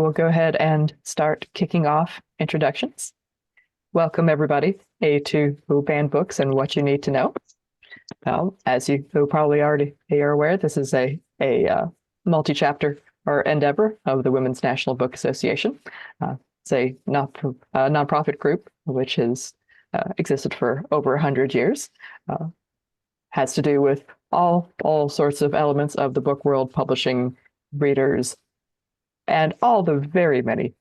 we'll go ahead and start kicking off introductions. Welcome, everybody, to Banned Books and What You Need to Know. As you probably already are aware, this is a multi-chapter or endeavor of the Women's National Book Association. It's a nonprofit group which has existed for over 100 years. Has to do with all sorts of elements of the book world, publishing, readers, and all the very many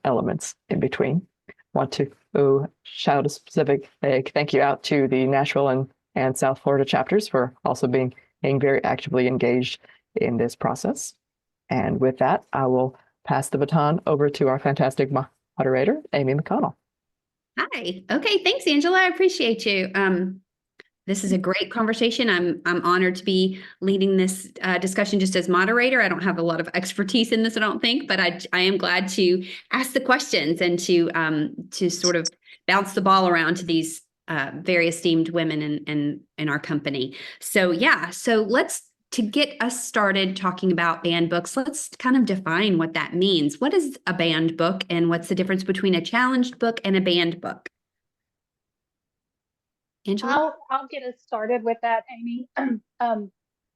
elements in between. Want to shout a specific thank you out to the Nashville and South Florida chapters for also being very actively engaged in this process. And with that, I will pass the baton over to our fantastic moderator, Amy McConnell. Hi. Okay. Thanks, Angela. I appreciate you. This is a great conversation. I'm honored to be leading this discussion just as moderator. I don't have a lot of expertise in this, I don't think, but I am glad to ask the questions and to sort of bounce the ball around to these very esteemed women in our company. So yeah, to get us started talking about banned books, let's kind of define what that means. What is a banned book, and what's the difference between a challenged book and a banned book? Angela? I'll get us started with that, Amy.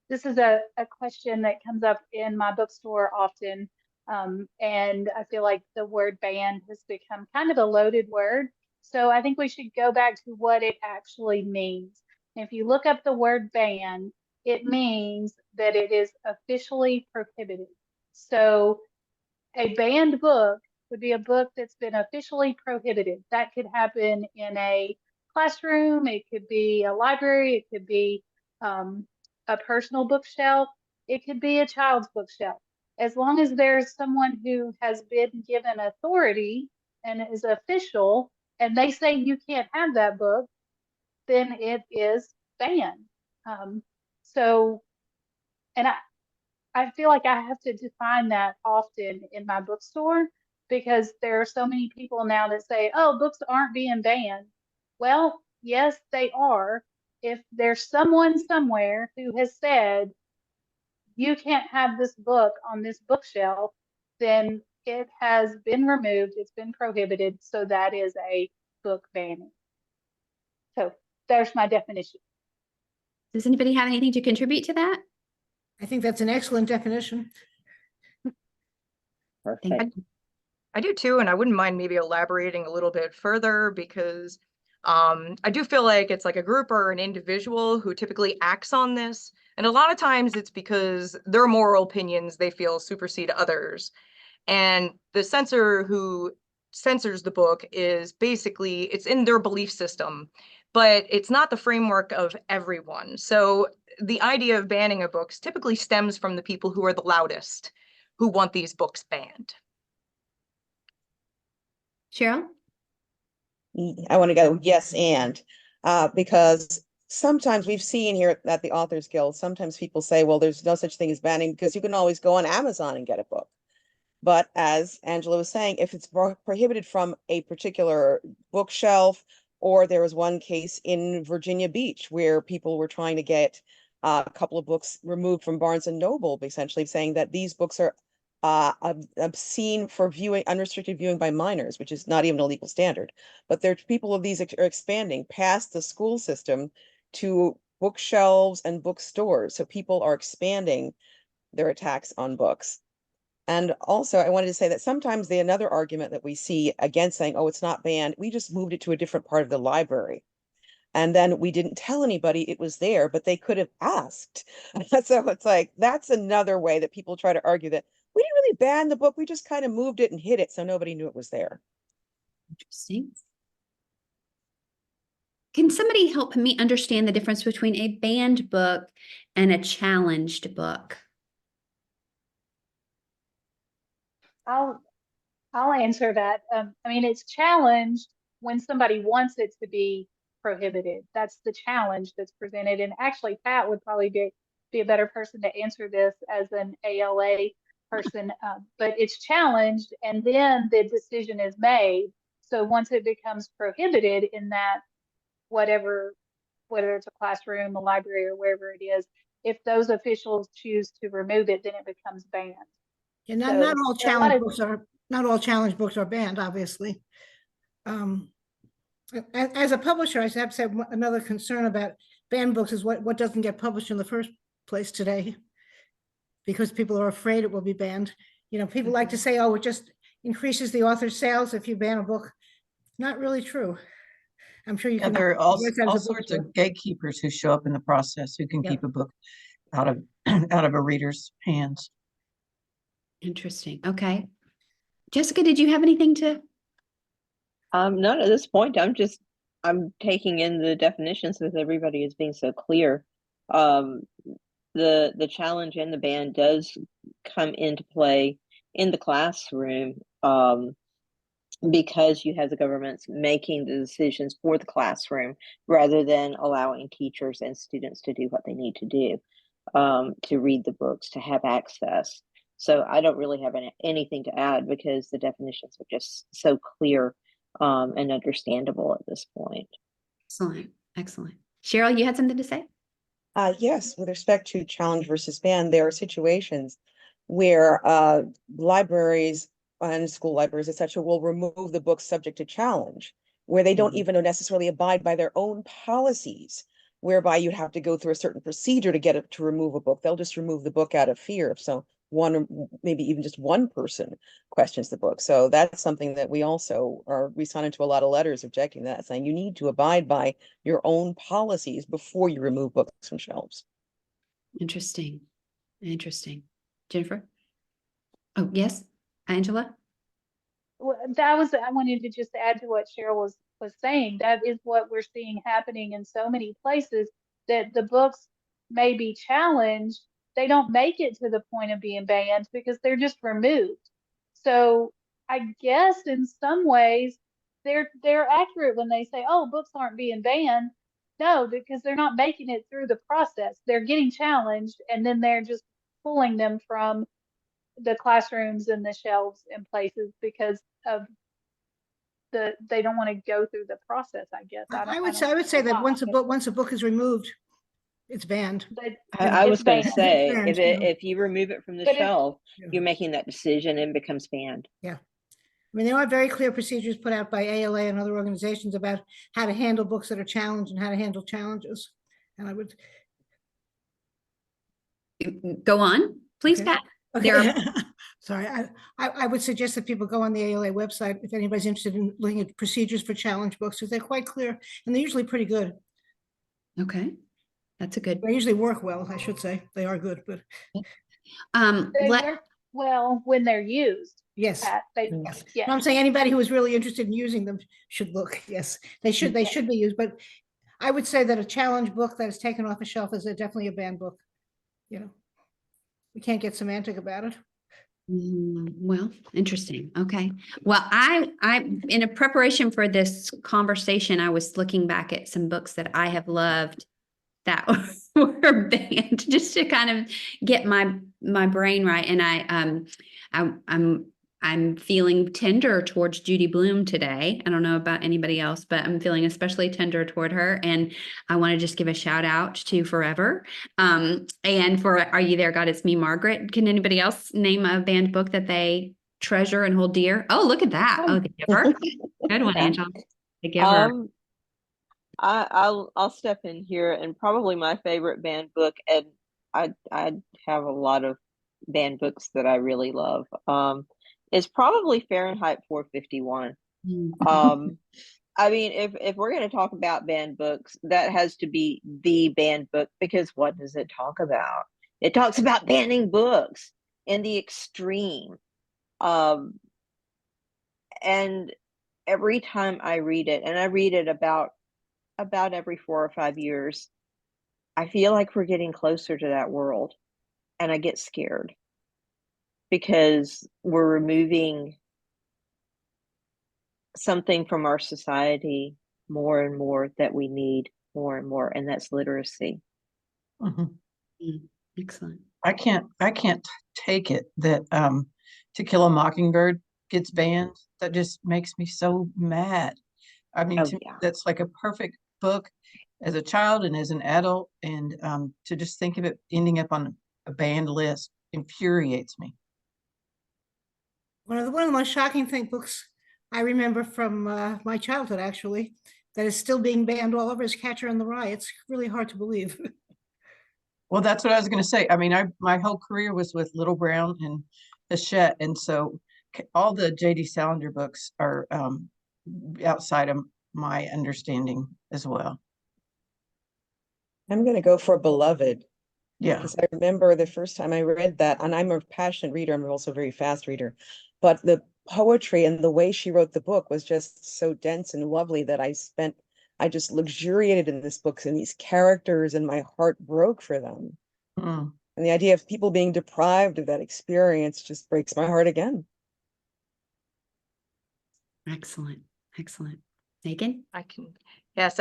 This is a question that comes up in my bookstore often, and I feel like the word banned has become kind of a loaded word. So I think we should go back to what it actually means. If you look up the word ban, it means that it is officially prohibited. So a banned book would be a book that's been officially prohibited. That could happen in a classroom, it could be a library, it could be a personal bookshelf, it could be a child's bookshelf. As long as there's someone who has been given authority and is official, and they say you can't have that book, then it is banned. And I feel like I have to define that often in my bookstore, because there are so many people now that say, oh, books aren't being banned. Well, yes, they are. If there's someone somewhere who has said, you can't have this book on this bookshelf, then it has been removed, it's been prohibited, so that is a book banning. So there's my definition. Does anybody have anything to contribute to that? I think that's an excellent definition. Perfect. I do too, and I wouldn't mind maybe elaborating a little bit further, because I do feel like it's like a group or an individual who typically acts on this. And a lot of times it's because their moral opinions they feel supersede others. And the censor who censors the book is basically, it's in their belief system, but it's not the framework of everyone. So the idea of banning of books typically stems from the people who are the loudest, who want these books banned. Cheryl? I want to go yes, and because sometimes we've seen here at the Authors Guild, sometimes people say, well, there's no such thing as banning because you can always go on Amazon and get a book. But as Angela was saying, if it's prohibited from a particular bookshelf, or there was one case in Virginia Beach where people were trying to get a couple of books removed from Barnes and Noble, essentially saying that these books are obscene for viewing, unrestricted viewing by minors, which is not even a legal standard. But there people of these are expanding past the school system to bookshelves and bookstores. So people are expanding their attacks on books. And also, I wanted to say that sometimes another argument that we see against saying, oh, it's not banned, we just moved it to a different part of the library. And then we didn't tell anybody it was there, but they could have asked. So it's like, that's another way that people try to argue that we didn't really ban the book, we just kind of moved it and hid it so nobody knew it was there. Interesting. Can somebody help me understand the difference between a banned book and a challenged book? I'll answer that. I mean, it's challenged when somebody wants it to be prohibited. That's the challenge that's presented. And actually, Pat would probably be a better person to answer this as an ALA person. But it's challenged, and then the decision is made. So once it becomes prohibited in that whether it's a classroom, a library, or wherever it is, if those officials choose to remove it, then it becomes banned. Yeah, not, So not all there are a lot challenge of- books are, not all challenge books are banned, obviously. As a publisher, I have to say another concern about banned books is what doesn't get published in the first place today. Because people are afraid it will be banned. You know, people like to say, oh, it just increases the author's sales if you ban a book. Not really true. I'm sure you Yeah, can. there are all right out of the sorts bookstore. of gatekeepers who show up in the process who can Yeah. keep a book out of out of a reader's hands. Interesting. Okay. Jessica, did you have anything to? Not at this point. I'm taking in the definitions with everybody as being so clear. The challenge and the ban does come into play in the classroom, because you have the governments making the decisions for the classroom rather than allowing teachers and students to do what they need to do, to read the books, to have access. So I don't really have anything to add because the definitions are just so clear, and understandable at this point. Excellent. Excellent. Cheryl, you had something to say? Yes, with respect to challenge versus ban, there are situations where libraries and school libraries, etc., will remove the books subject to challenge, where they don't even necessarily abide by their own policies, whereby you'd have to go through a certain procedure to get it to remove a book. They'll just remove the book out of fear if so one or maybe even just one person questions the book. So that's something that we also are responding to a lot of letters objecting to that, saying you need to abide by your own policies before you remove books from shelves. Interesting. Interesting. Jennifer? Oh, yes. Angela? Well, I wanted to just add to what Cheryl was saying. That is what we're seeing happening in so many places, that the books may be challenged. They don't make it to the point of being banned because they're just removed. So I guess in some ways they're accurate when they say, oh, books aren't being banned. No, because they're not making it through the process. They're getting challenged and then they're just pulling them from the classrooms and the shelves in places because of they don't want to go through the process, I guess. I don't would say know that why, once a book is removed, it's banned. but I it's was going to banned. say, banned, if yeah. if you remove it from the But if- shelf, Yeah. you're making that decision and it becomes banned. I mean, there are very clear procedures put out by ALA and other organizations about how to handle books that are challenged and how to handle challenges. And I would, Go on, please, Okay. Pat. okay, There are- sorry, I would suggest that people go on the ALA website if anybody's interested in looking at procedures for challenge books, because they're quite clear and they're usually pretty good. Okay. That's a good. They usually work well, I should say. They are good, but they Let, work well when they're used. yes. Pat. Yes. Yeah. No, I'm saying anybody who is really interested in using them should look. Yes, they should be used, but I would say that a challenge book that is taken off a shelf is definitely a banned book. You know, we can't get semantic about it. Well, interesting. Okay. Well, in a preparation for this conversation, I was looking back at some books that I have loved that were banned just to kind of get my brain right. And I'm feeling tender towards Judy Blume today. I don't know about anybody else, but I'm feeling especially tender toward her. And I want to just give a shout out to Forever. And for Are You There, God? It's Me, Margaret. Can anybody else name a banned book that they treasure and hold dear? Oh, look at that. Oh, The Giver. Good one, Yeah. Angela. The Giver. I'll step in here, and probably my favorite banned book, and I have a lot of banned books that I really love, is probably Fahrenheit 451. I mean, if we're going to talk about banned books, that has to be the banned book, because what does it talk about? It talks about banning books in the extreme. And every time I read it, and I read it about every 4 or 5 years, I feel like we're getting closer to that world, and I get scared because we're removing something from our society more and more that we need more and more, and that's literacy. Mhm. Excellent. I can't take it that To Kill a Mockingbird gets banned. That just makes me so mad. I mean, Oh, to me, yeah. that's like a perfect book as a child and as an adult, and to just think of it ending up on a banned list infuriates me. One of the most shocking books I remember from my childhood, actually, that is still being banned all over is Catcher in the Rye. It's really hard to believe. Well, that's what I was going to say. I mean, my whole career was with Little Brown and Hachette, and so all the J.D. Salinger books are outside of my understanding as well. I'm going to go for Beloved. Yeah. Because I remember the first time I read that, and I'm a passionate reader, I'm also a very fast reader, but the poetry and the way she wrote the book was just so dense and lovely that I just luxuriated in this book and these characters, and my heart broke for them. Mm. And the idea of people being deprived of that experience just breaks my heart again. Excellent. Excellent. Megan? I can, yes,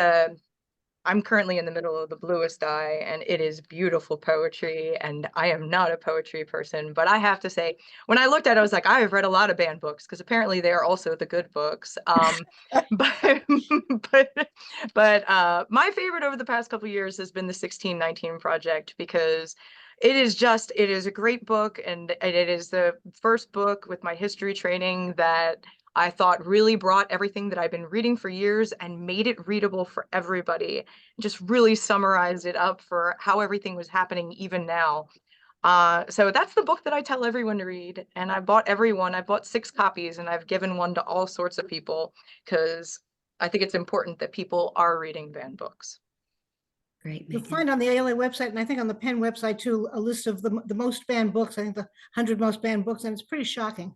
I'm currently in the middle of The Bluest Eye, and it is beautiful poetry, and I am not a poetry person, but I have to say, when I looked at it, I was like, I have read a lot of banned books, because apparently they are also the good books. But my favorite over the past couple of years has been the 1619 Project, because it is a great book, and it is the first book with my history training that I thought really brought everything that I've been reading for years and made it readable for everybody. Just really summarized it up for how everything was happening even now. So that's the book that I tell everyone to read. And I bought 6 copies, and I've given one to all sorts of people, because I think it's important that people are reading banned books. Great, You'll Megan. find on the ALA website, and I think on the Penn website too, a list of the most banned books, I think the 100 most banned books, and it's pretty shocking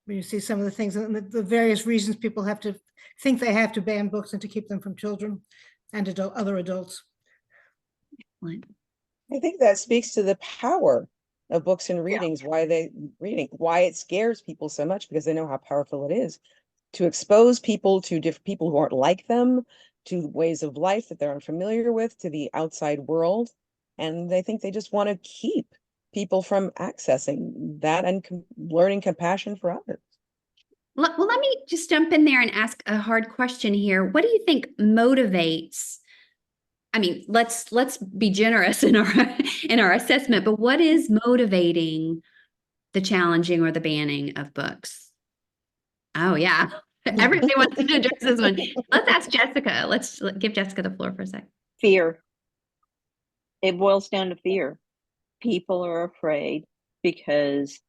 when you see some of the things and the various reasons people have to think they have to ban books and to keep them from children and other adults. Excellent. I think that speaks to the power of books and readings, why it scares people so much, because they know how powerful it is to expose people to different people who aren't like them, to ways of life that they're unfamiliar with, to the outside world. And they think they just want to keep people from accessing that and learning compassion for others. Well, let me just jump in there and ask a hard question here. What do you think motivates? I mean, let's be generous in our assessment, but what is motivating the challenging or the banning of books? Oh yeah, everybody wants to address this one. Let's ask Jessica. Let's give Jessica the floor for a sec. Fear. It boils down to fear. People are afraid because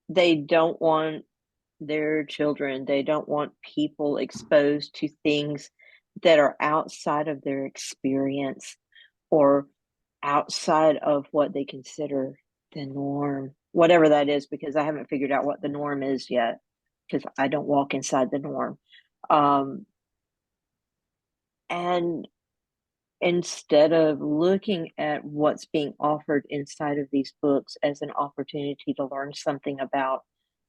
they don't want their children, they don't want people exposed to things that are outside of their experience or outside of what they consider the norm, whatever that is, because I haven't figured out what the norm is yet, because I don't walk inside the norm. And instead of looking at what's being offered inside of these books as an opportunity to learn something about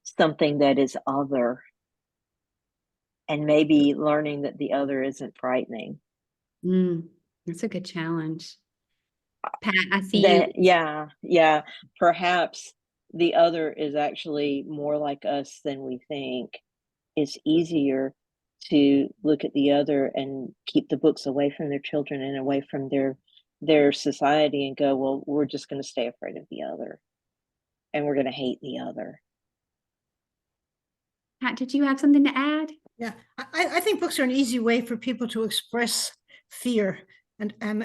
something that is other, and maybe learning that the other isn't frightening. That's a good challenge. Pat, I see you. Yeah. Perhaps the other is actually more like us than we think. It's easier to look at the other and keep the books away from their children and away from their society and go, well, we're just going to stay afraid of the other and we're going to hate the other. Pat, did you have something to add? Yeah, I think books are an easy way for people to express fear, and I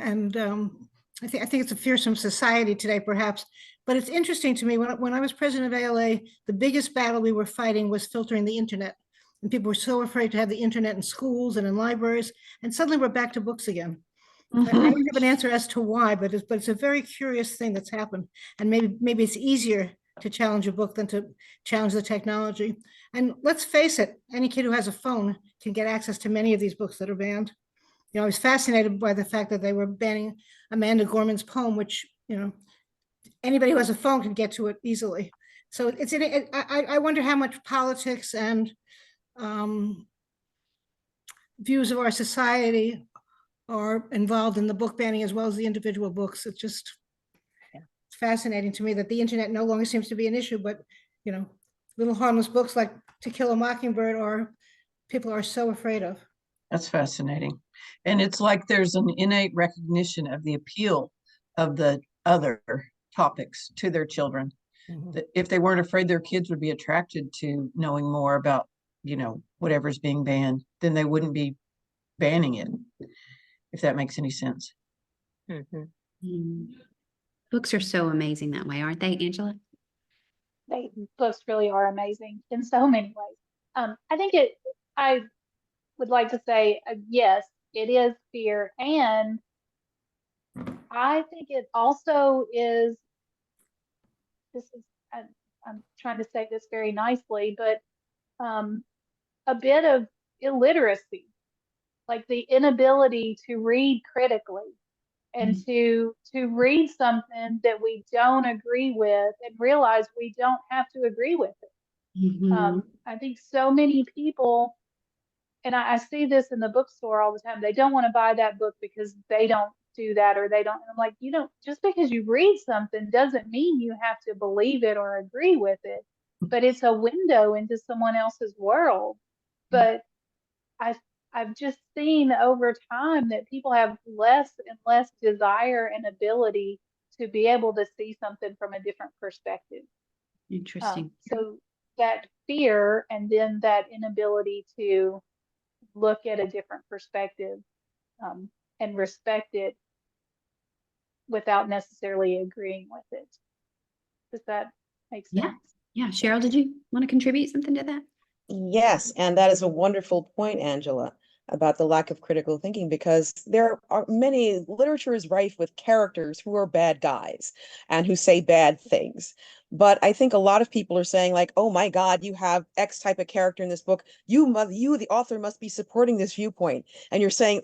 think it's a fearsome society today, perhaps. But it's interesting to me when I was president of ALA, the biggest battle we were fighting was filtering the internet, and people were so afraid to have the internet in schools and in libraries, and suddenly we're back to books again. I don't have an answer as to why, but it's a very curious thing that's happened, and maybe it's easier to challenge a book than to challenge the technology. And let's face it, any kid who has a phone can get access to many of these books that are banned. I was fascinated by the fact that they were banning Amanda Gorman's poem, which, anybody who has a phone can get to it easily. So I wonder how much politics and views of our society are involved in the book banning as well as the individual books. It's just it's fascinating to me that the internet no longer seems to be an issue, but little harmless books like To Kill a Mockingbird people are so afraid of. That's fascinating. And it's like there's an innate recognition of the appeal of the other topics to their children. Mhm. that if they weren't afraid their kids would be attracted to knowing more about, whatever's being banned, then they wouldn't be banning it, if that makes any sense. Mhm. Books are so amazing that way, aren't they, Angela? Books really are amazing in so many ways. I think I would like to say, yes, it is fear. And I think it also is, this is, I'm trying to say this very nicely, but um, a bit of illiteracy, like the inability to read critically and to read something that we don't agree with and realize we don't have to agree with it. I think so many people, and I see this in the bookstore all the time, they don't want to buy that book because they don't do that, or they don't. I'm like, you don't, just because you read something doesn't mean you have to believe it or agree with it, but it's a window into someone else's world. But I've I've just seen over time that people have less and less desire and ability to be able to see something from a different perspective. Interesting. So that fear and then that inability to look at a different perspective, and respect it without necessarily agreeing with it. Does that make sense? Yeah. Yeah. Cheryl, did you want to contribute something to that? Yes, and that is a wonderful point, Angela, about the lack of critical thinking, because there are many, literature is rife with characters who are bad guys and who say bad things. But I think a lot of people are saying, like, oh my God, you have X type of character in this book. You, the author, must be supporting this viewpoint. And you're saying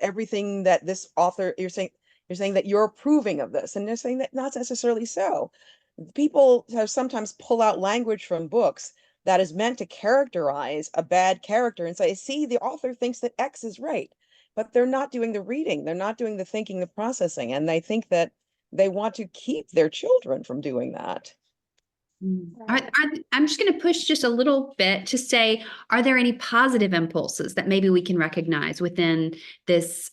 everything that this author, you're saying that you're approving of this. And they're saying that not necessarily so. People have sometimes pull out language from books that is meant to characterize a bad character and say, see, the author thinks that X is right, but they're not doing the reading, they're not doing the thinking, the processing, and they think that they want to keep their children from doing that. I'm just going to push just a little bit to say, are there any positive impulses that maybe we can recognize within this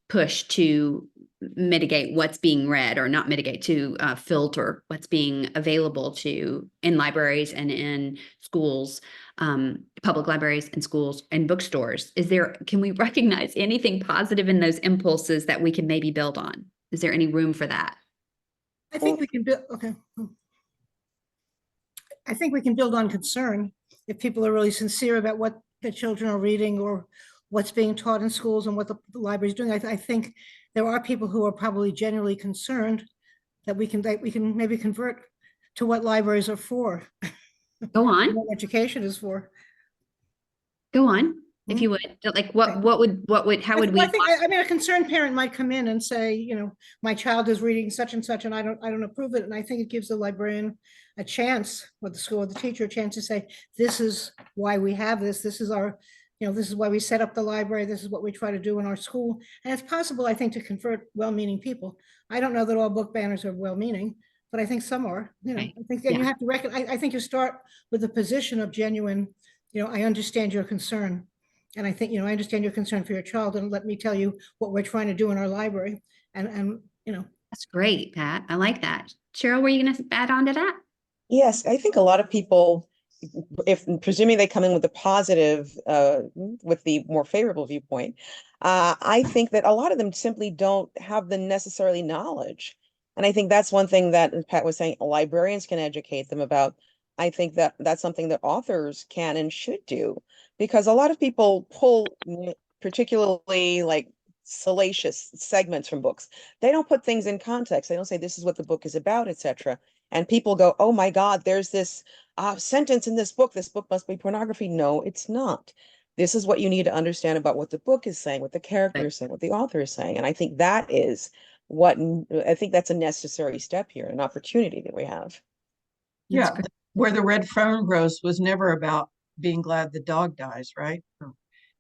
push to mitigate what's being read, or not mitigate, to filter what's being available to in libraries and in schools, public libraries and schools and bookstores? Can we recognize anything positive in those impulses that we can maybe build on? Is there any room for that? I think we can build, okay. I think we can build on concern if people are really sincere about what their children are reading or what's being taught in schools and what the library is doing. I think there are people who are probably genuinely concerned that we can maybe convert to what libraries are for, Go on. what education is for. Go on, if you would. Like, how would we? I mean, a concerned parent might come in and say, my child is reading such and such, and I don't approve it. And I think it gives the librarian a chance, or the school, or the teacher, a chance to say, this is why we have this. This is our, this is why we set up the library. This is what we try to do in our school. And it's possible, I think, to convert well-meaning people. I don't know that all book banners are well-meaning, but I think some are. Right. I think you have to recognize. I think you start with a position of genuine. I understand your concern. And I think, I understand your concern for your child, and let me tell you what we're trying to do in our library. And That's great, Pat. I like that. Cheryl, were you going to add on to that? Yes, I think a lot of people, if presuming they come in with a positive, with the more favorable viewpoint, I think that a lot of them simply don't have the necessarily knowledge. And I think that's one thing that Pat was saying, librarians can educate them about. I think that that's something that authors can and should do, because a lot of people pull particularly like salacious segments from books. They don't put things in context. They don't say this is what the book is about, etc. And people go, oh my God, there's this sentence in this book. This book must be pornography. No, it's not. This is what you need to understand about what the book is saying, what the character is saying, what the author is saying. And I think that is I think that's a necessary step here, an opportunity that we have. Yeah, where the red fern grows was never about being glad the dog dies, right? Or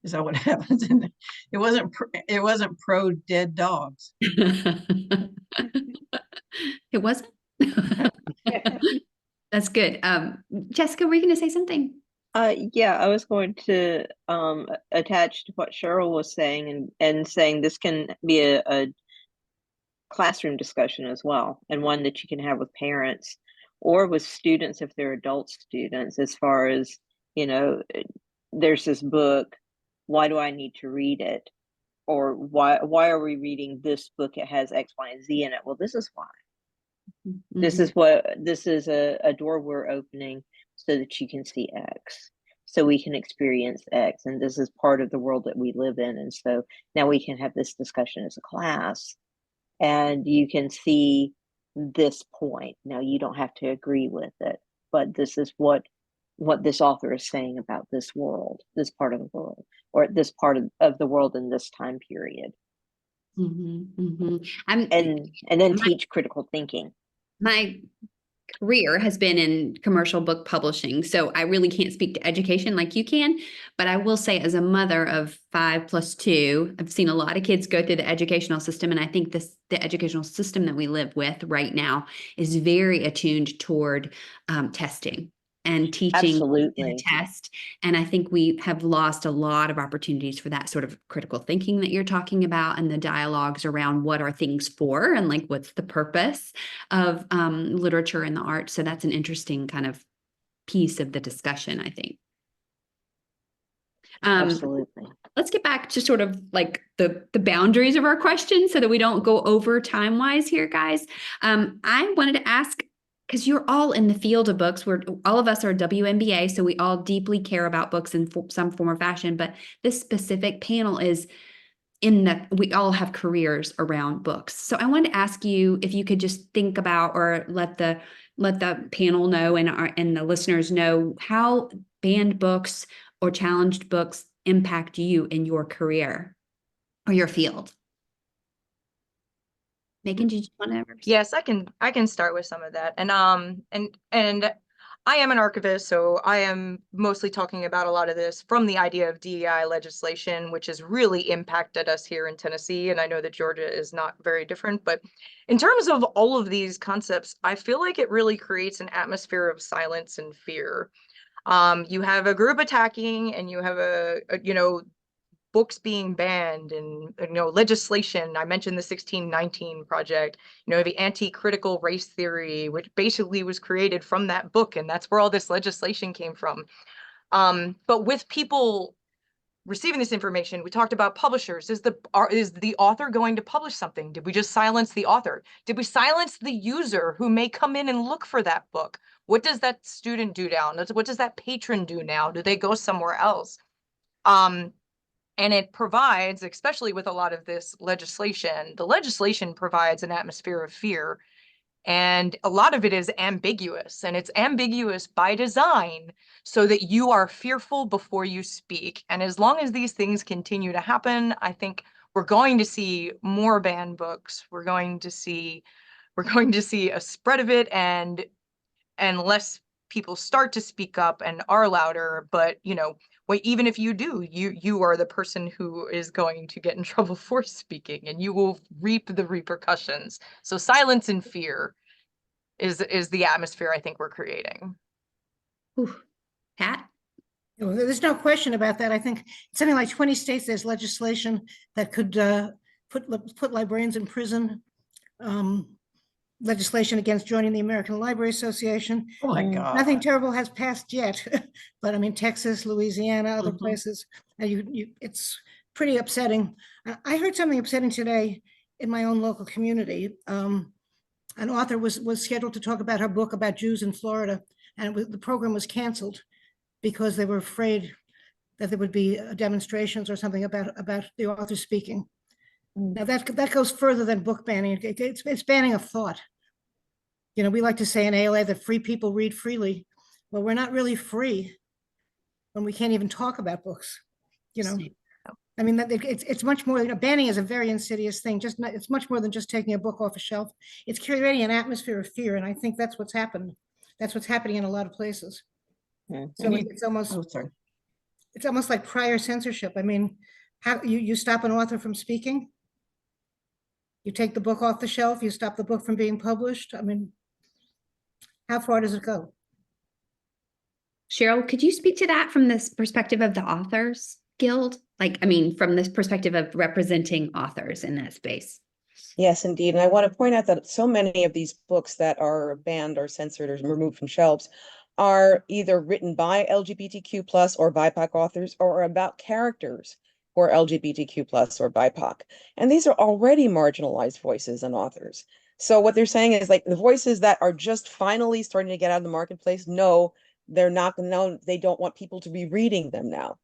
is that what happens? It wasn't pro dead dogs. It wasn't. That's good. Jessica, were you going to say something? Yeah, I was going to attach to what Cheryl was saying, and saying this can be a classroom discussion as well, and one that you can have with parents, or with students if they're adult students, as far as, you know, there's this book, why do I need to read it? Or why are we reading this book? It has X, Y, and Z in it. Well, this is why. This is a door we're opening so that you can see X, so we can experience X, and this is part of the world that we live in. And so now we can have this discussion as a class, and you can see this point. Now you don't have to agree with it, but this is what this author is saying about this world, this part of the world, or this part of the world in this time period. And then teach critical thinking. My career has been in commercial book publishing, so I really can't speak to education like you can, but I will say as a mother of 5 + 2, I've seen a lot of kids go through the educational system, and I think the educational system that we live with right now is very attuned toward testing and teaching Absolutely. to test. And I think we have lost a lot of opportunities for that sort of critical thinking that you're talking about, and the dialogues around what are things for, and like what's the purpose of literature and the arts. So that's an interesting kind of piece of the discussion, I think. Absolutely. Let's get back to sort of like the boundaries of our questions so that we don't go over time wise here, guys. I wanted to ask, because you're all in the field of books, all of us are WNBA, so we all deeply care about books in some form or fashion, but this specific panel is in that we all have careers around books. So I wanted to ask you if you could just think about, or let the panel know and the listeners know, how banned books or challenged books impact you in your career or your field. Megan, did you want to? Yes, I can start with some of that. And I am an archivist, so I am mostly talking about a lot of this from the idea of DEI legislation, which has really impacted us here in Tennessee. And I know that Georgia is not very different, but in terms of all of these concepts, I feel like it really creates an atmosphere of silence and fear. You have a group attacking, and you have books being banned, and legislation. I mentioned the 1619 project, the anti-critical race theory, which basically was created from that book, and that's where all this legislation came from. But with people receiving this information, we talked about publishers. Is the author going to publish something? Did we just silence the author? Did we silence the user who may come in and look for that book? What does that student do now? What does that patron do now? Do they go somewhere else? And it provides, especially with a lot of this legislation, the legislation provides an atmosphere of fear. And a lot of it is ambiguous, and it's ambiguous by design so that you are fearful before you speak. And as long as these things continue to happen, I think we're going to see more banned books. We're going to see a spread of it, and less people start to speak up and are louder. But even if you do, you are the person who is going to get in trouble for speaking, and you will reap the repercussions. So silence and fear is the atmosphere I think we're creating. Ooh. Pat? There's no question about that. I think something like 20 states, there's legislation that could put librarians in prison. Legislation against joining the American Library Association. Oh my God. Nothing terrible has passed yet, but I mean, Texas, Louisiana, other places, it's pretty upsetting. I heard something upsetting today in my own local community. An author was scheduled to talk about her book about Jews in Florida, and the program was canceled because they were afraid that there would be demonstrations or something about the author speaking. Now that goes further than book banning. It's banning of thought. We like to say in ALA that free people read freely. Well, we're not really free when we can't even talk about books. I mean, it's much more. Banning is a very insidious thing. It's much more than just taking a book off a shelf. It's creating an atmosphere of fear, and I think that's what's happened. That's what's happening in a lot of places. So it's almost like prior censorship. I mean, how you stop an author from speaking? You take the book off the shelf, you stop the book from being published. I mean, how far does it go? Cheryl, could you speak to that from this perspective of the Authors Guild? From this perspective of representing authors in that space. Yes, indeed. And I want to point out that so many of these books that are banned or censored or removed from shelves are either written by LGBTQ plus or BIPOC authors or are about characters who are LGBTQ plus or BIPOC. And these are already marginalized voices and authors. So what they're saying is like the voices that are just finally starting to get out of the marketplace, no, they're not, no, they don't want people to be reading them now.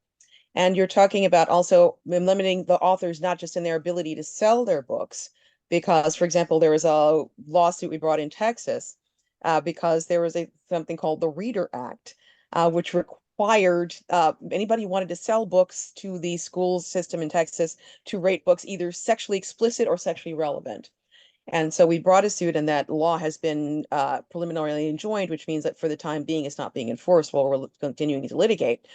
And you're talking about also limiting the authors not just in their ability to sell their books, because, for example, there was a lawsuit we brought in Texas because there was something called the Reader Act, which required anybody who wanted to sell books to the school system in Texas to rate books either sexually explicit or sexually relevant. And so we brought a suit, and that law has been preliminarily enjoined, which means that for the time being, it's not being enforced while we're continuing to litigate.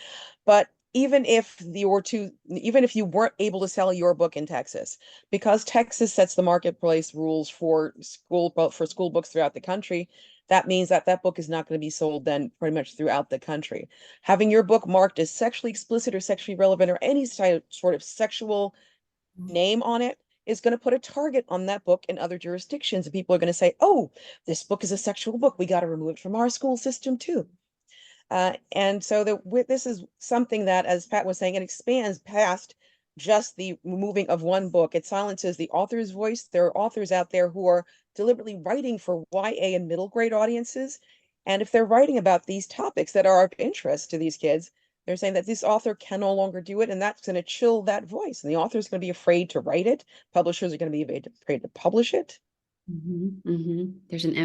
But even if even if you weren't able to sell your book in Texas, because Texas sets the marketplace rules for school books throughout the country, that means that that book is not going to be sold then pretty much throughout the country. Having your book marked as sexually explicit or sexually relevant or any sort of sexual name on it is going to put a target on that book in other jurisdictions. And people are going to say, oh, this book is a sexual book. We got to remove it from our school system too. And so this is something that, as Pat was saying, it expands past just the removing of one book. It silences the author's voice. There are authors out there who are deliberately writing for YA and middle grade audiences. And if they're writing about these topics that are of interest to these kids, they're saying that this author can no longer do it, and that's going to chill that voice. And the author is going to be afraid to write it. Publishers are going to be afraid to publish it. There's an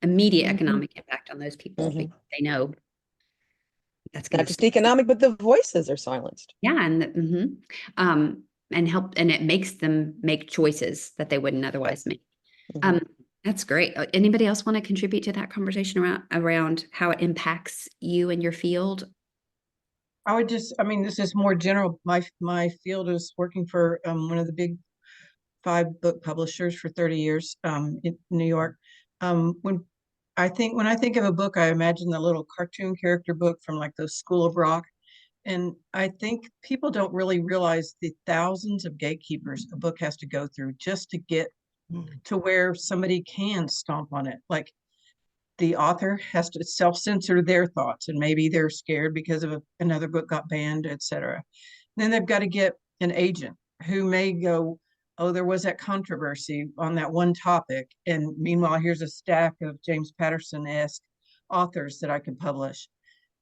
immediate Mhm. economic impact on those people Mhm. because they know that's going Not just economic, but the voices are silenced. Yeah, and it makes them make choices that they wouldn't otherwise make. Mhm. That's great. Anybody else want to contribute to that conversation around how it impacts you and your field? I would just, I mean, this is more general. My field is working for one of the big 5 book publishers for 30 years in New York. When I think of a book, I imagine the little cartoon character book from like those School of Rock. And I think people don't really realize the thousands of gatekeepers a book has to go through just to get to where somebody can stomp on it. Like the author has to self-censor their thoughts, and maybe they're scared because of another book got banned, etc. Then they've got to get an agent who may go, oh, there was that controversy on that one topic, and meanwhile here's a stack of James Patterson-esque authors that I can publish.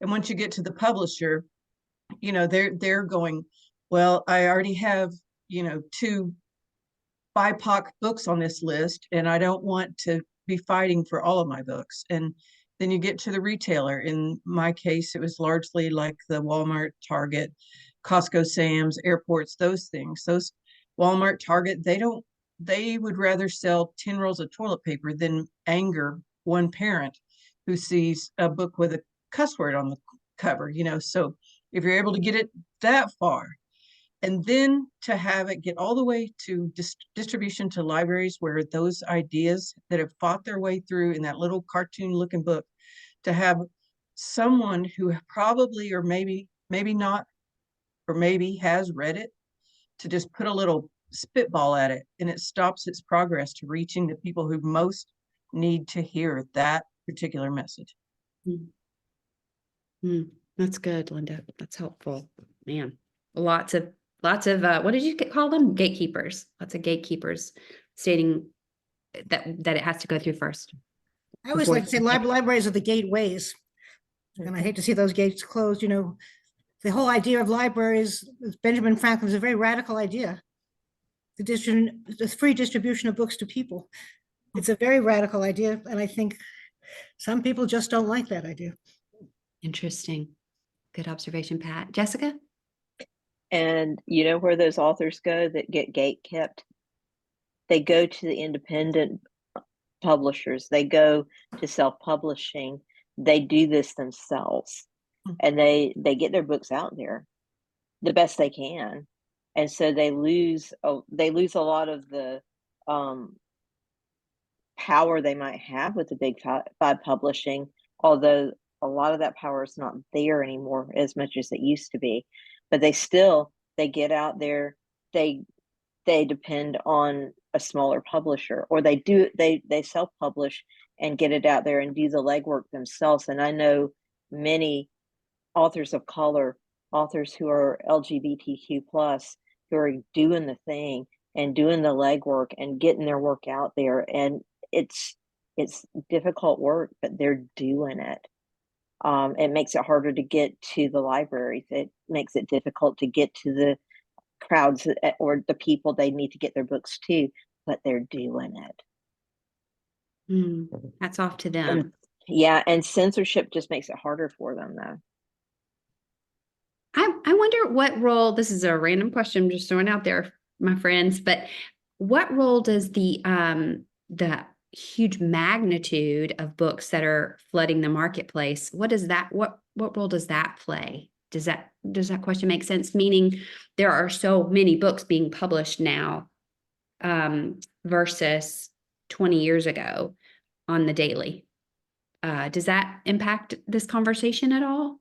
And once you get to the publisher, they're going, well, I already have 2 BIPOC books on this list, and I don't want to be fighting for all of my books. And then you get to the retailer. In my case, it was largely like the Walmart, Target, Costco, Sam's, airports, those things. Those Walmart, Target, they would rather sell 10 rolls of toilet paper than anger one parent who sees a book with a cuss word on the cover, So if you're able to get it that far, and then to have it get all the way to distribution to libraries where those ideas that have fought their way through in that little cartoon looking book, to have someone who probably or maybe not or maybe has read it to just put a little spitball at it, and it stops its progress to reaching the people who most need to hear that particular message. That's good, Linda. That's helpful. Man, lots of what did you call them? Gatekeepers. Lots of gatekeepers stating that it has to go through first. I always like to say libraries are the gateways. And I hate to see those gates closed. The whole idea of libraries, Benjamin Franklin's a very radical idea. The free distribution of books to people. It's a very radical idea. And I think some people just don't like that idea. Interesting. Good observation, Pat. Jessica? And you know where those authors go that get gate kept? They go to the independent publishers. They go to self-publishing. They do this themselves, and they get their books out there the best they can, and so they lose a lot of the power they might have with the big 5 publishing, although a lot of that power is not there anymore as much as it used to be. But they get out there, they they depend on a smaller publisher, or they self-publish and get it out there and do the legwork themselves. And I know many authors of color, authors who are LGBTQ plus, who are doing the thing and doing the legwork and getting their work out there. And it's difficult work, but they're doing it. It makes it harder to get to the libraries. It makes it difficult to get to the crowds or the people they need to get their books to, but they're doing it. Hats off to them. Yeah, and censorship just makes it harder for them, though. I wonder what role, this is a random question I'm just throwing out there, my friends, but what role does the huge magnitude of books that are flooding the marketplace, what role does that play? Does that question make sense? Meaning there are so many books being published now versus 20 years ago on the daily. Does that impact this conversation at all?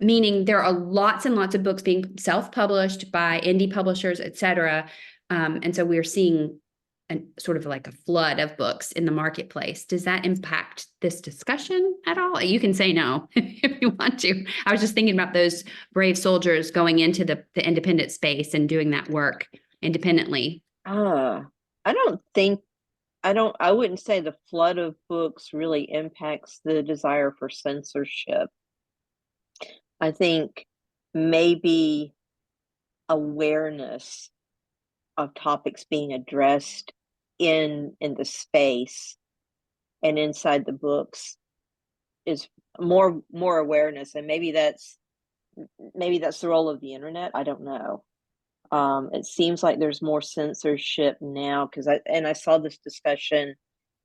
Meaning there are lots and lots of books being self-published by indie publishers, et cetera. And so we're seeing sort of like a flood of books in the marketplace. Does that impact this discussion at all? You can say no if you want to. I was just thinking about those brave soldiers going into the independent space and doing that work independently. I wouldn't say the flood of books really impacts the desire for censorship. I think maybe awareness of topics being addressed in the space and inside the books is more awareness, and maybe that's the role of the internet. I don't know. It seems like there's more censorship now because I saw this discussion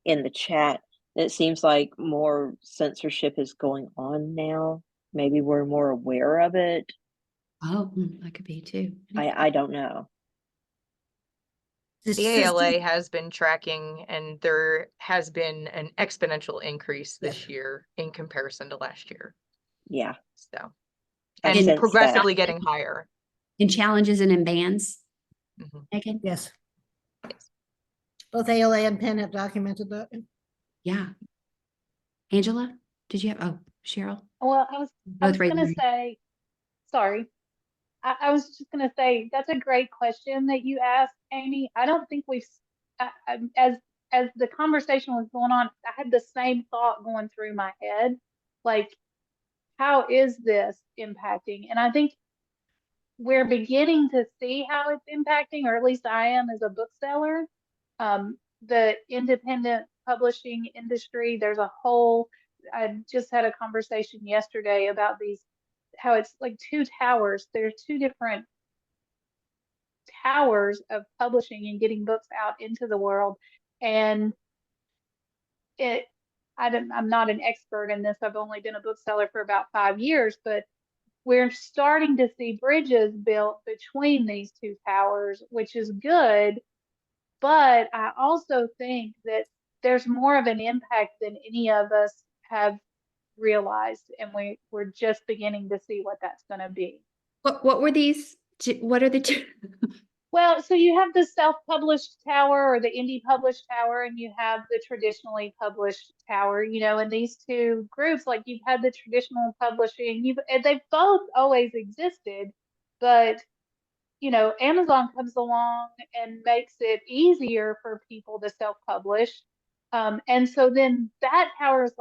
in the chat. It seems like more censorship is going on now. Maybe we're more aware of it. Oh, that could be too. I don't know. This The system- ALA has been tracking, and there has been an exponential increase this year in comparison to last year. Yeah. So, I and sense progressively that. getting higher. In challenges and in bans, Megan? Yes. Yes. Both ALA and Penn have documented that. Yeah. Angela, did you have, Cheryl? Well, I was Both going to raising say, sorry. I was just going to say, that's a great question that you asked, Amy. I don't think as the conversation was going on, I had the same thought going through my head. Like, how is this impacting? And I think we're beginning to see how it's impacting, or at least I am as a bookseller. The independent publishing industry, I just had a conversation yesterday about how it's like two towers. There's two different towers of publishing and getting books out into the world. And I'm not an expert in this. I've only been a bookseller for about 5 years, but we're starting to see bridges built between these two towers, which is good. But I also think that there's more of an impact than any of us have realized, and we're just beginning to see what that's going to be. What were these? What are the two? Well, so you have the self-published tower or the indie published tower, and you have the traditionally published tower, and these two groups, like you've had the traditional publishing, they've both always existed, but Amazon comes along and makes it easier for people to self-publish. And so then that tower is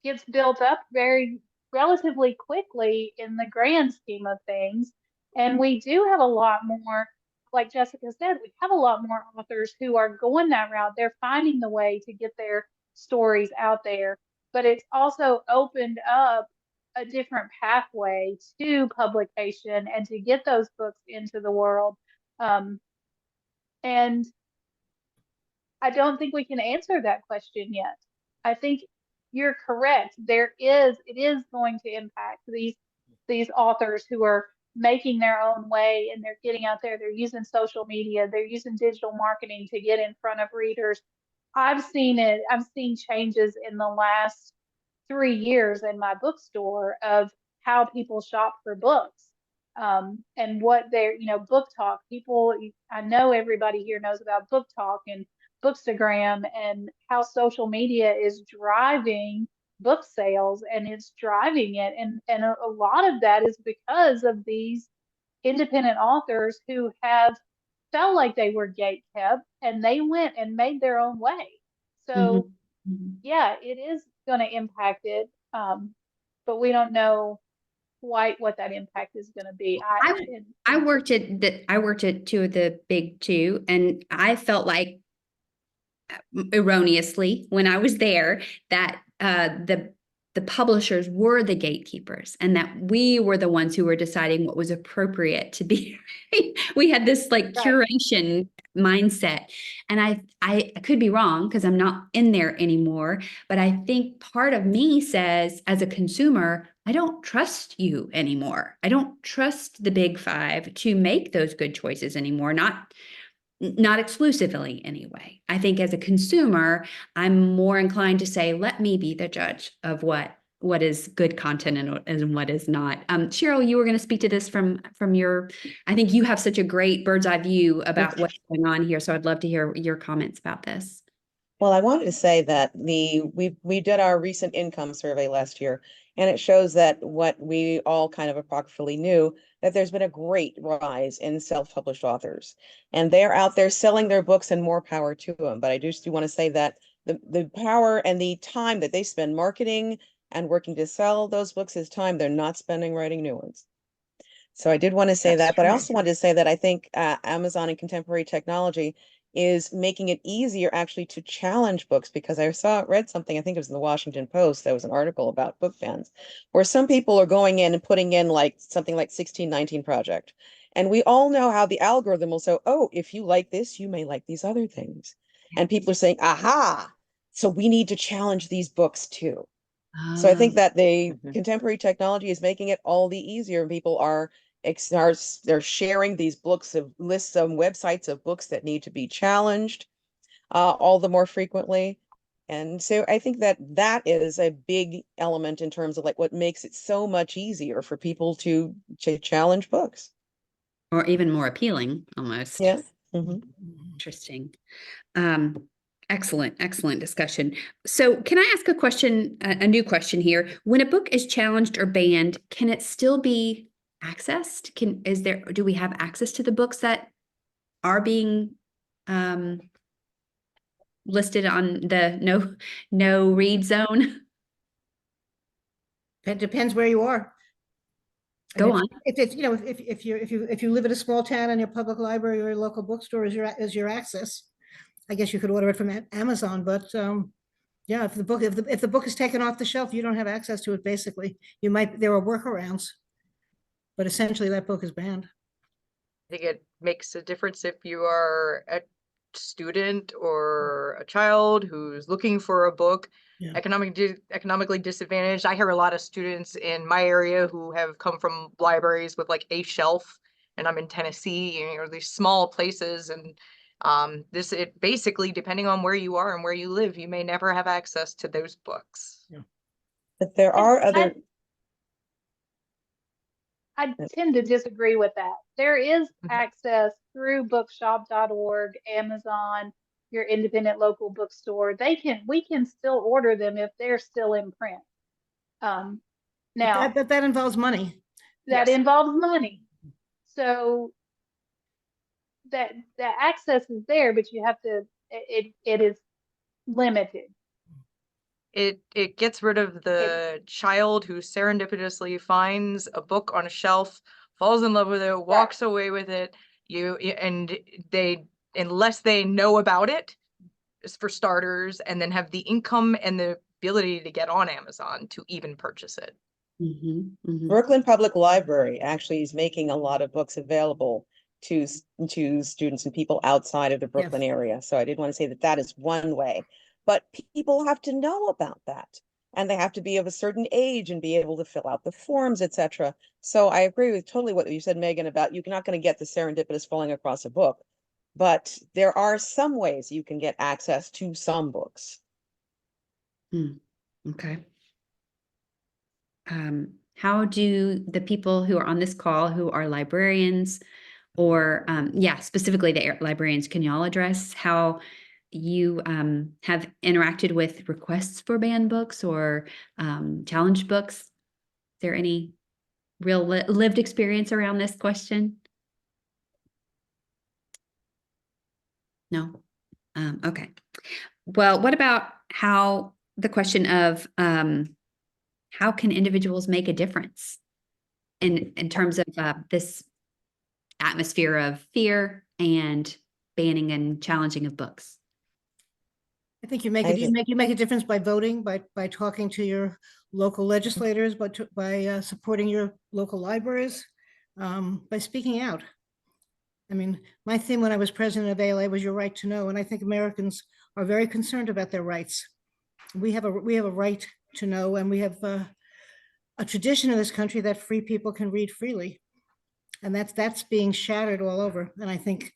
gets built up very relatively quickly in the grand scheme of things. And we do have a lot more, like Jessica said, we have a lot more authors who are going that route. They're finding the way to get their stories out there, but it's also opened up a different pathway to publication and to get those books into the world. And I don't think we can answer that question yet. I think you're correct. It is going to impact these authors who are making their own way, and they're getting out there. They're using social media. They're using digital marketing to get in front of readers. I've seen it. I've seen changes in the last 3 years in my bookstore of how people shop for books. and what they're, book talk. People, I know everybody here knows about book talk and Bookstagram and how social media is driving book sales, and it's driving it. And a lot of that is because of these independent authors who have felt like they were gate kept, and they went and made their own way. So yeah, it is going to impact it, but we don't know quite what that impact is going to be. I worked at two of the big two, and I felt like erroneously when I was there that the publishers were the gatekeepers, and that we were the ones who were deciding what was appropriate to be. We had this like curation mindset, and I could be wrong because I'm not in there anymore, but I think part of me says, as a consumer, I don't trust you anymore. I don't trust the big five to make those good choices anymore. Not exclusively anyway. I think as a consumer, I'm more inclined to say, let me be the judge of what is good content and what is not. Cheryl, you were going to speak to this from your, I think you have such a great bird's eye view about what's going on here. So I'd love to hear your comments about this. Well, I wanted to say that we did our recent income survey last year, and it shows that what we all kind of approximately knew, that there's been a great rise in self-published authors, and they're out there selling their books, and more power to them. But I do want to say that the power and the time that they spend marketing and working to sell those books is time they're not spending writing new ones. So I did want to say that, but I also wanted to say that I think Amazon and contemporary technology is making it easier actually to challenge books, because I read something, I think it was in the Washington Post, there was an article about book bans, where some people are going in and putting in like something like 1619 Project. And we all know how the algorithm will say, oh, if you like this, you may like these other things. And people are saying, aha, so we need to challenge these books too. So I think that the contemporary technology is making it all the easier, and people they're sharing these books of lists of websites of books that need to be challenged all the more frequently. And so I think that is a big element in terms of like what makes it so much easier for people to challenge books. Or even more appealing, almost. Yeah. Interesting. Excellent discussion. So can I ask a question, a new question here? When a book is challenged or banned, can it still be accessed? Do we have access to the books that are being listed on the no read zone? It depends where you are. Go on. If it's, if you live in a small town and your public library or your local bookstore is your access, I guess you could order it from Amazon. But yeah, if the book is taken off the shelf, you don't have access to it. Basically, there are workarounds, but essentially that book is banned. I think it makes a difference if you are a student or a child who's looking for a book. Yeah. Economically disadvantaged. I hear a lot of students in my area who have come from libraries with like a shelf, and I'm in Tennessee, these small places, and it basically, depending on where you are and where you live, you may never have access to those books. Yeah. But there are other. I tend to disagree with that. There is access through bookshop.org, Amazon, your independent local bookstore. We can still order them if they're still in print. Now that involves money. That involves money. So that access is there, but you have to, it is limited. It gets rid of the child who serendipitously finds a book on a shelf, falls in love with it, walks away with it. Unless they know about it, for starters, and then have the income and the ability to get on Amazon to even purchase it. Brooklyn Public Library actually is making a lot of books available to students and people outside of the Brooklyn area. So I did want to say that is one way. But people have to know about that, and they have to be of a certain age and be able to fill out the forms, etc. So I agree with totally what you said, Megan, about you're not going to get the serendipitous falling across a book, but there are some ways you can get access to some books. Okay. how do the people who are on this call, who are librarians, or specifically the librarians, can y'all address how you have interacted with requests for banned books or challenged books? Is there any real lived experience around this question? No? Okay. Well, what about how the question of how can individuals make a difference in terms of this atmosphere of fear and banning and challenging of books? I think you make I it, think- you make a difference by voting, by talking to your local legislators, by supporting your local libraries, by speaking out. I mean, my theme when I was president of ALA was your right to know, and I think Americans are very concerned about their rights. We have a right to know, and we have a tradition in this country that free people can read freely, and that's being shattered all over. And I think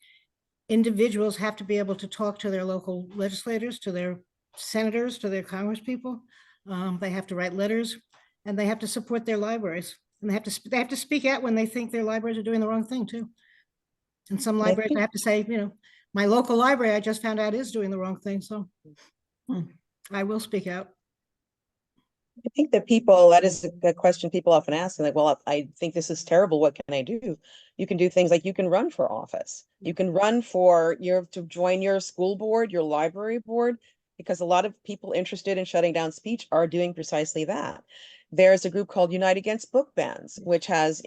individuals have to be able to talk to their local legislators, to their senators, to their congresspeople. They have to write letters, and they have to support their libraries, and they have to speak out when they think their libraries are doing the wrong thing too. And some libraries, I have to say, my local library, I just found out, is doing the wrong thing. So I will speak out. I think that that is a question people often ask, and like, well, I think this is terrible. What can I do? You can do things like you can run for office. You can run to join your school board, your library board, because a lot of people interested in shutting down speech are doing precisely that. There's a group called Unite Against Book Bans, which has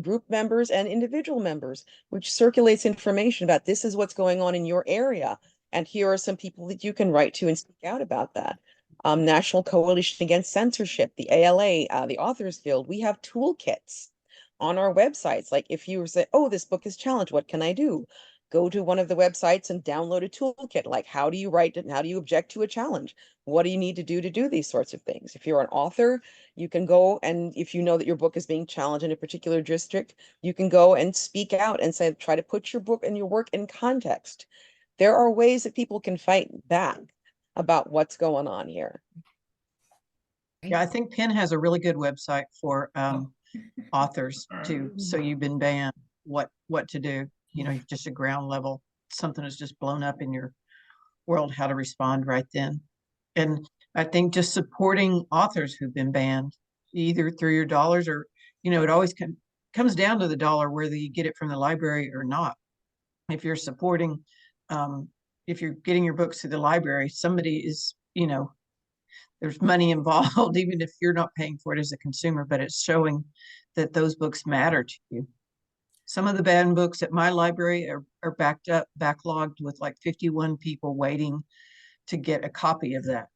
group members and individual members, which circulates information about this is what's going on in your area. And here are some people that you can write to and speak out about that. National Coalition Against Censorship, the ALA, the Authors Guild, we have toolkits on our websites. Like if you say, oh, this book is challenged, what can I do? Go to one of the websites and download a toolkit. Like, how do you write it? And how do you object to a challenge? What do you need to do these sorts of things? If you're an author, you can go, and if you know that your book is being challenged in a particular district, you can go and speak out and say, try to put your book and your work in context. There are ways that people can fight back about what's going on here. Yeah, I think Penn has a really good website for authors too. So you've been banned, what to do, just a ground level, something that's just blown up in your world, how to respond right then. And I think just supporting authors who've been banned, either through your dollars or, it always comes down to the dollar, whether you get it from the library or not. If you're supporting, if you're getting your books through the library, somebody is, there's money involved, even if you're not paying for it as a consumer, but it's showing that those books matter to you. Some of the banned books at my library are backlogged with like 51 people waiting to get a copy of that.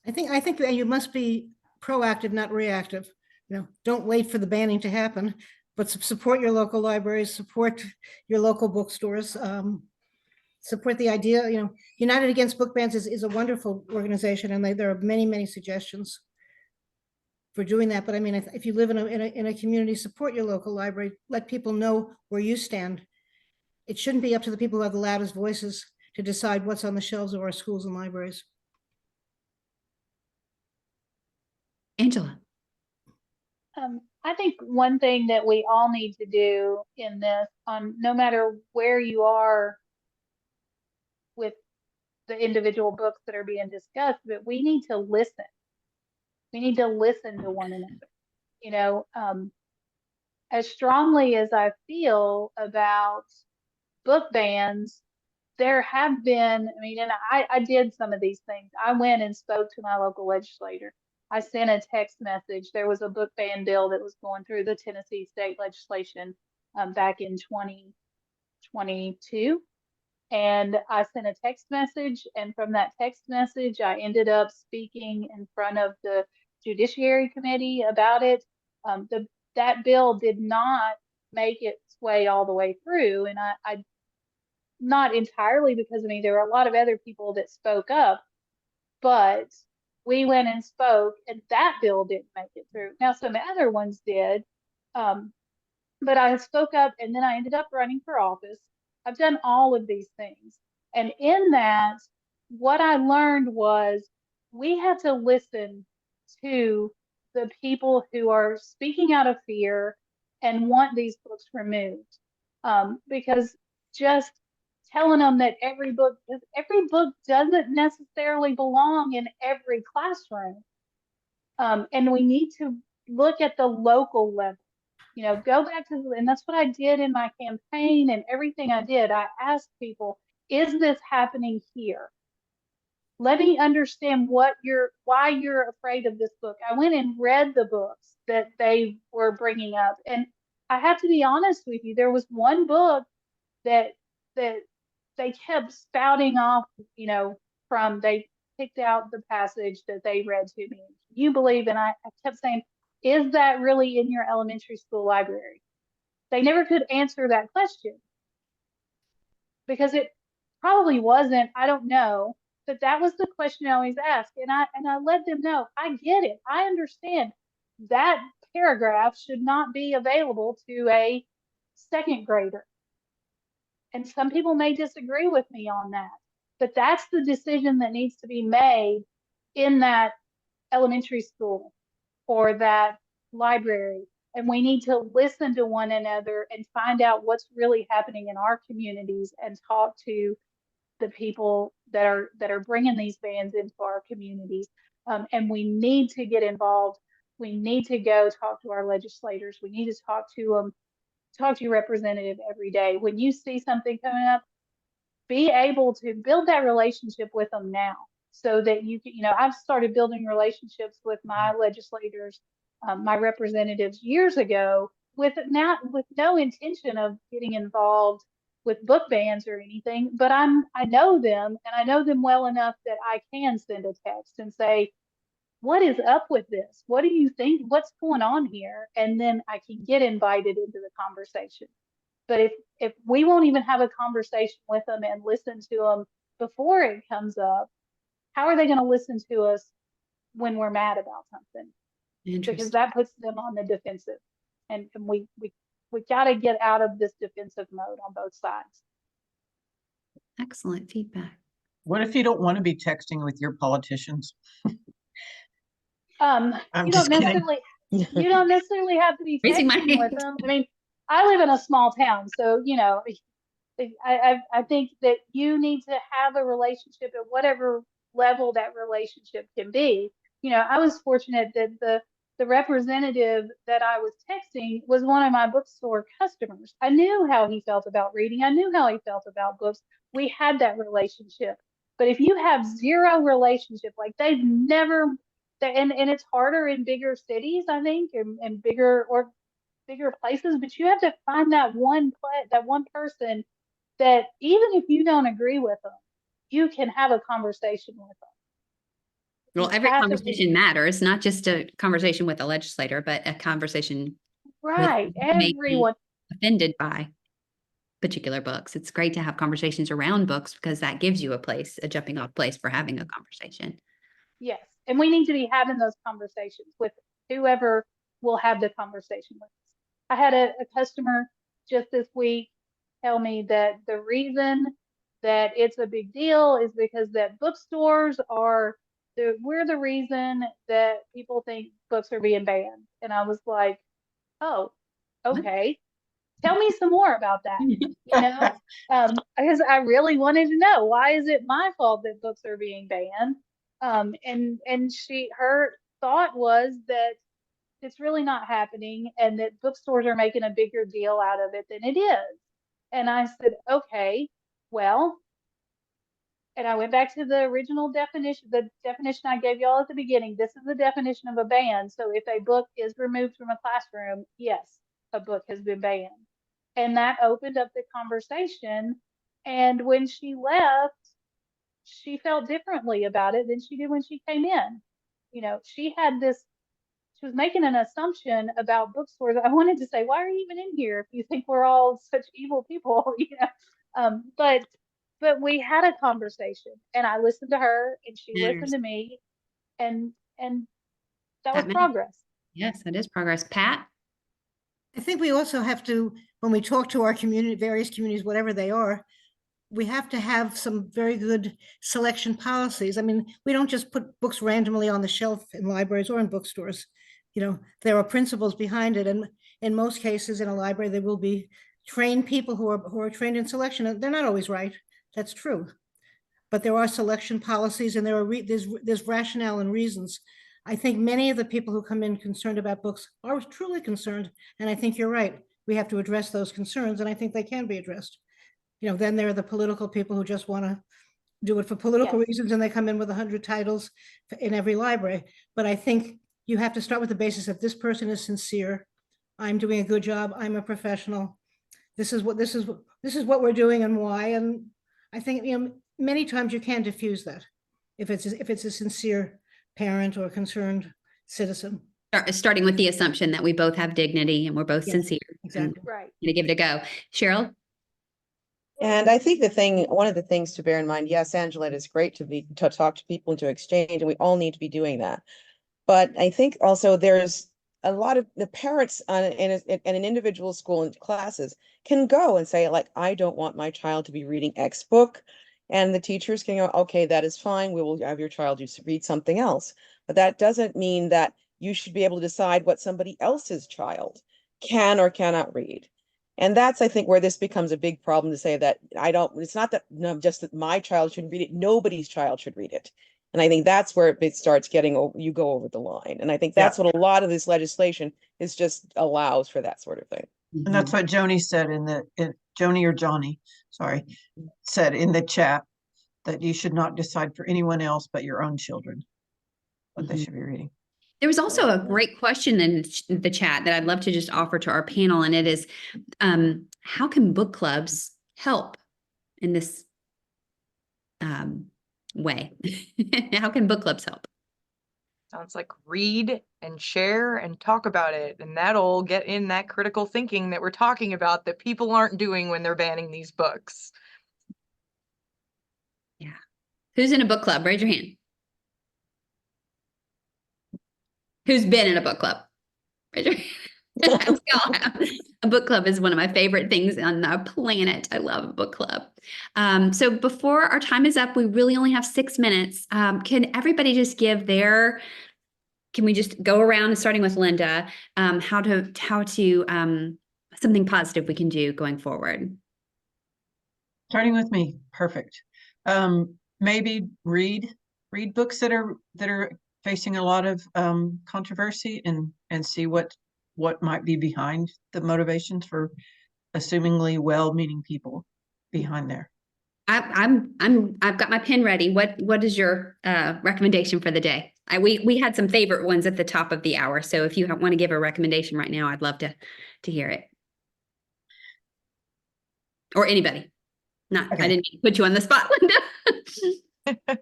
I think that you must be proactive, not reactive. Don't wait for the banning to happen, but support your local libraries, support your local bookstores, support the idea. United Against Book Bans is a wonderful organization, and there are many suggestions for doing that. But I mean, if you live in a community, support your local library, let people know where you stand. It shouldn't be up to the people who have the loudest voices to decide what's on the shelves of our schools and libraries. Angela. I think one thing that we all need to do in this, no matter where you are with the individual books that are being discussed, but we need to listen. We need to listen to one another. As strongly as I feel about book bans, there have been, and I did some of these things. I went and spoke to my local legislator. I sent a text message. There was a book ban bill that was going through the Tennessee state legislation back in 2022. And I sent a text message. And from that text message, I ended up speaking in front of the Judiciary Committee about it. That bill did not make its way all the way through. And I not entirely, because there were a lot of other people that spoke up, but we went and spoke, and that bill didn't make it through. Now, some other ones did, but I spoke up, and then I ended up running for office. I've done all of these things. And in that, what I learned was we had to listen to the people who are speaking out of fear and want these books removed. Because just telling them that every book doesn't necessarily belong in every classroom. And we need to look at the local level, go back to, and that's what I did in my campaign and everything I did. I asked people, is this happening here? Let me understand why you're afraid of this book. I went and read the books that they were bringing up. And I have to be honest with you, there was one book that they kept spouting off, they picked out the passage that they read to me. You believe, and I kept saying, is that really in your elementary school library? They never could answer that question because it probably wasn't, I don't know, but that was the question I always asked. And I let them know, I get it. I understand that paragraph should not be available to a second grader. And some people may disagree with me on that, but that's the decision that needs to be made in that elementary school or that library. And we need to listen to one another and find out what's really happening in our communities and talk to the people that are bringing these bans into our communities. And we need to get involved. We need to go talk to our legislators. We need to talk to them, talk to your representative every day. When you see something coming up, be able to build that relationship with them now so that you can, I've started building relationships with my legislators, my representatives years ago with no intention of getting involved with book bans or anything, but I know them and I know them well enough that I can send a text and say, what is up with this? What do you think? What's going on here? And then I can get invited into the conversation. But if we won't even have a conversation with them and listen to them before it comes up, how are they going to listen to us when we're mad about something? Because that puts them on the defensive. And we got to get out of this defensive mode on both sides. Excellent feedback. What if you don't want to be texting with your politicians? You don't necessarily have to be Raising my texting with hand. them. I mean, I live in a small town, so I think that you need to have a relationship at whatever level that relationship can be. I was fortunate that the representative that I was texting was one of my bookstore customers. I knew how he felt about reading. I knew how he felt about books. We had that relationship. But if you have zero relationship, like they've never, and it's harder in bigger cities, I think, and bigger places, but you have to find that one person that even if you don't agree with them, you can have a conversation with them. Well, every conversation matters, not just a conversation with a legislator, but a conversation right. Everyone offended by particular books. It's great to have conversations around books because that gives you a jumping off place for having a conversation. Yes. And we need to be having those conversations with whoever will have the conversation with us. I had a customer just this week tell me that the reason that it's a big deal is because that bookstores we're the reason that people think books are being banned. And I was like, oh, okay. Tell me some more about that, because I really wanted to know, why is it my fault that books are being banned? And her thought was that it's really not happening and that bookstores are making a bigger deal out of it than it is. And I said, okay, well, and I went back to the original definition, the definition I gave y'all at the beginning. This is the definition of a ban. So if a book is removed from a classroom, yes, a book has been banned. And that opened up the conversation. And when she left, she felt differently about it than she did when she came in. She was making an assumption about bookstores. I wanted to say, why are you even in here if you think we're all such evil people? But we had a conversation and I listened to her and she listened to me and that was progress. Yes, that is progress. Pat? I think we also have to, when we talk to our community, various communities, whatever they are, we have to have some very good selection policies. I mean, we don't just put books randomly on the shelf in libraries or in bookstores. there are principles behind it. And in most cases in a library, there will be trained people who are trained in selection. And they're not always right. That's true. But there are selection policies, and there's rationale and reasons. I think many of the people who come in concerned about books are truly concerned. And I think you're right. We have to address those concerns, and I think they can be addressed. Then there are the political people who just want to do it for political Yes. reasons, and they come in with 100 titles in every library. But I think you have to start with the basis of this person is sincere. I'm doing a good job. I'm a professional. This is what we're doing and why. And I think many times you can diffuse that if it's a sincere parent or concerned citizen. Starting with the assumption that we both have dignity and we're both Yes, sincere. exactly. Right. To give it a go. Cheryl? And I think one of the things to bear in mind, yes, Angela, it is great to talk to people and to exchange, and we all need to be doing that. But I think also there's a lot of the parents in an individual school and classes can go and say, like, I don't want my child to be reading X book. And the teachers can go, okay, that is fine. We will have your child read something else. But that doesn't mean that you should be able to decide what somebody else's child can or cannot read. And that's, I think, where this becomes a big problem, to say that it's not that just that my child shouldn't read it, nobody's child should read it. And I think that's where it starts you go over the line. And I think that's what a lot of this legislation is, just allows for that sort of thing. And that's what Joni said Johnny, sorry, said in the chat, that you should not decide for anyone else but your own children what they should be reading. There was also a great question in the chat that I'd love to just offer to our panel, and it is, how can book clubs help in this way? How can book clubs help? Sounds like read and share and talk about it. And that'll get in that critical thinking that we're talking about, that people aren't doing when they're banning these books. Yeah. Who's in a book club? Raise your hand. Who's been in a book club? Raise your hand. A book club is one of my favorite things on the planet. I love a book club. So before our time is up, we really only have 6 minutes. Can everybody just give can we just go around, and starting with Linda, how to something positive we can do going forward? Starting with me, perfect. Maybe read books that are facing a lot of controversy, and see what might be behind the motivations for assumingly well-meaning people behind there. I've got my pen ready. What is your recommendation for the day? We had some favorite ones at the top of the hour, so if you want to give a recommendation right now, I'd love to hear it. Or anybody. Okay. I didn't put you on the spot, Linda.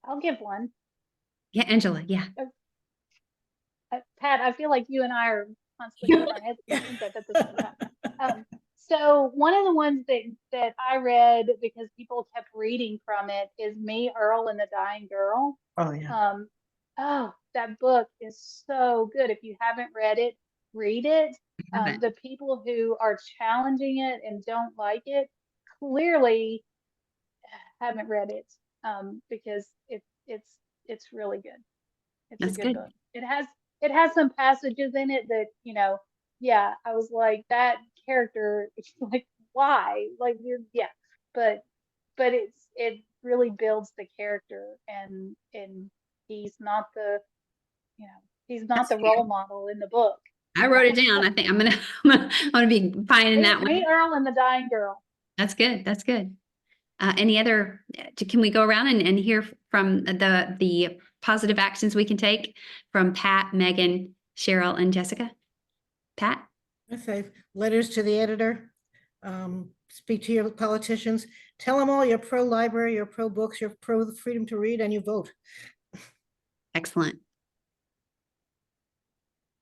I'll give one. Yeah, Angela. Yeah. Pat, I feel like you and I are constantly in our heads at the same time. So one of the ones that I read because people kept reading from it is Me, Earl, and the Dying Girl. Oh yeah. That book is so good. If you haven't read it, read it. The people who are challenging it and don't like it clearly haven't read it, because it's really good. It's That's a good. book. It has some passages in it that, yeah, I was like, that character, like, why? Like, but it really builds the character, and he's not the, he's not the role model in the book. I wrote it down. I think I'm gonna be finding that one. Me, Earl, and the Dying Girl. That's good. That's good. Any other? Can we go around and hear from the positive actions we can take from Pat, Megan, Cheryl, and Jessica? Pat? I say letters to the editor, speak to your politicians, tell them all you're pro-library, you're pro-books, you're pro the freedom to read, and you vote. Excellent.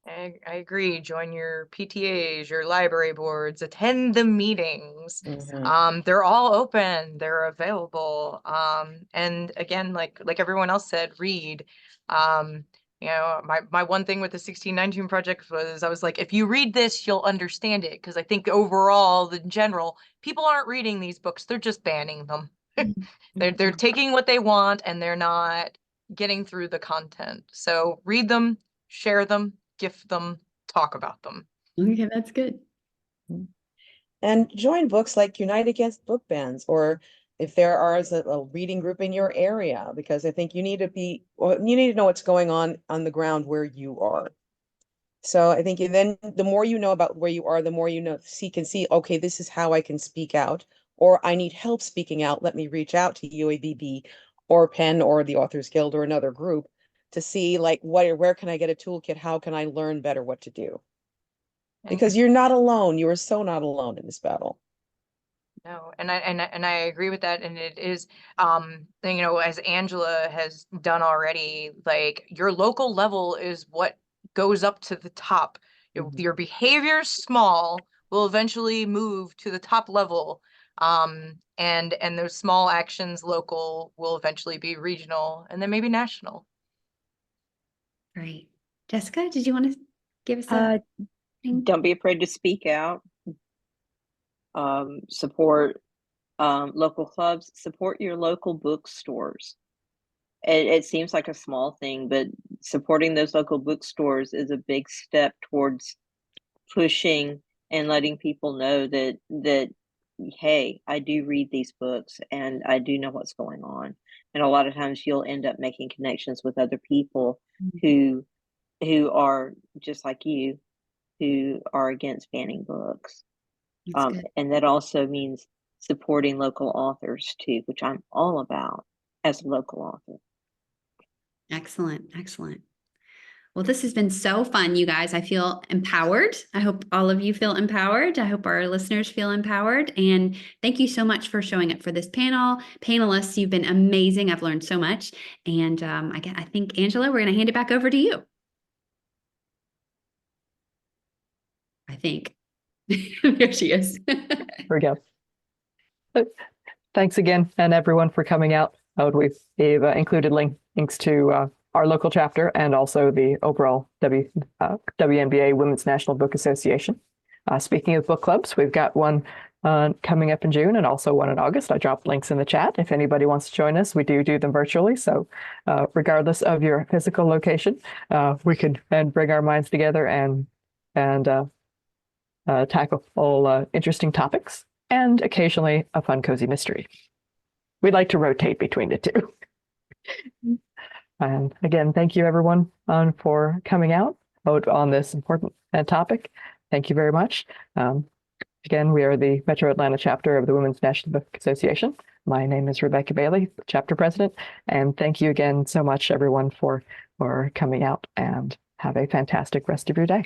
I agree. Join your PTAs, your library boards, attend the meetings. They're all open, they're available. And again, like everyone else said, read. My one thing with the 1619 project was, I was like, if you read this, you'll understand it. Because I think overall, in general, people aren't reading these books, they're just banning them. They're taking what they want, and they're not getting through the content. So read them, share them, gift them, talk about them. Okay, that's good. And join books like Unite Against Book Bans, or if there are a reading group in your area, because I think you need to know what's going on the ground where you are. So I think then the more you know about where you are, the more you know, can see, okay, this is how I can speak out, or I need help speaking out. Let me reach out to UABB or PEN or the Authors Guild or another group to see like where can I get a toolkit? How can I learn better what to do? Because you're not alone. You are so not alone in this battle. No, and I agree with that. And it is, as Angela has done already, like your local level is what goes up to the top. Your behavior small will eventually move to the top level. And those small actions local will eventually be regional and then maybe national. Great. Jessica, did you want to give us a thing? Don't be afraid to speak out. Support local clubs, support your local bookstores. It seems like a small thing, but supporting those local bookstores is a big step towards pushing and letting people know that hey, I do read these books and I do know what's going on. And a lot of times you'll end up making connections with other people who are just like you, who are against banning books. And that also means supporting local authors too, which I'm all about as a local author. Excellent. Excellent. Well, this has been so fun, you guys. I feel empowered. I hope all of you feel empowered. I hope our listeners feel empowered. And thank you so much for showing up for this panel. Panelists, you've been amazing. I've learned so much. And I think, Angela, we're going to hand it back over to you. I think. There she is. Here we go. Thanks again, and everyone for coming out. We've included links to our local chapter and also the overall WNBA Women's National Book Association. Speaking of book clubs, we've got one coming up in June and also one in August. I dropped links in the chat. If anybody wants to join us, we do them virtually. So regardless of your physical location, we can bring our minds together and tackle all interesting topics and occasionally a fun, cozy mystery. We like to rotate between the two. And again, thank you everyone for coming out on this important topic. Thank you very much. Again, we are the Metro Atlanta chapter of the Women's National Book Association. My name is Rebecca Bailey, chapter president, and thank you again so much everyone for coming out, and have a fantastic rest of your day.